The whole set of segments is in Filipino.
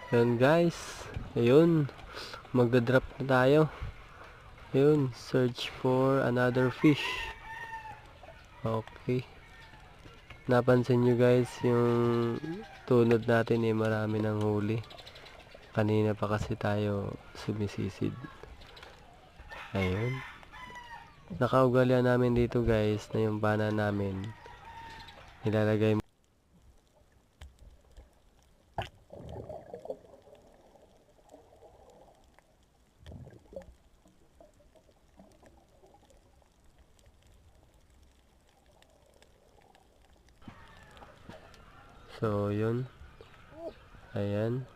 Yun guys. Ayun. Magdadrop na tayo. Ayun. Search for another fish. Okay. Napansin nyo guys, yung tunod natin marami ng huli. Kanina pa kasi tayo sumisisid. Ayun. Nakaugalian namin dito guys na yung bana namin nilalagay. So yun. Ayan.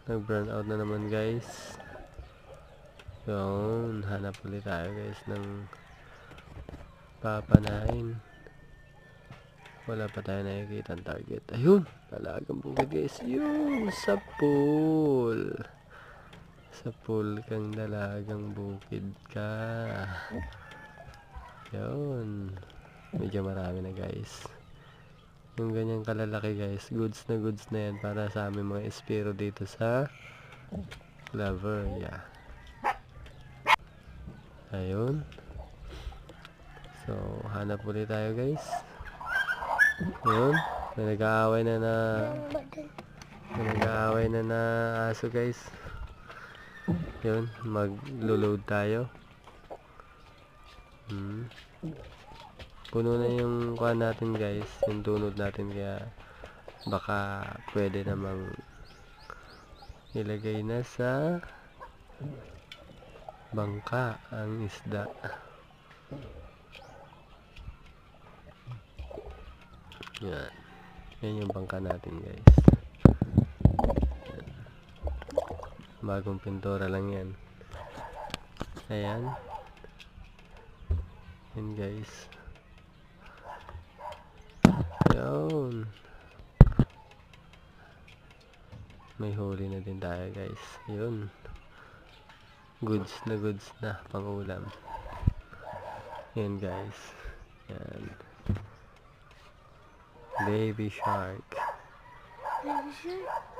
Nag-burn out na naman guys. Yun. Hanap ulit tayo guys ng papanain. Wala pa tayo nakikita ang target. Ayun. Talagang bukid guys. Yun. Sa pool. Sa pool kang dalagang bukid ka. Yun. Medyo marami na guys. Yung ganyang kalalaki guys, goods na yan para sa aming mga espiro dito sa Clover, yeah. Ayun. So, hanap ulit tayo guys. Ayun. May nag-aaway na aso guys. Yun, mag-load tayo. Puno na yung kuha natin guys, yung tunod natin, kaya baka pwede namang ilagay na sa bangka ang isda. Yan. Yan yung bangka natin guys. Yan. Bagong pintura lang yan. Ayan. Yan guys. Yun. May huli na din tayo guys. Yun. Goods na pang ulam. Yan guys. Yan. Baby shark. Baby shark?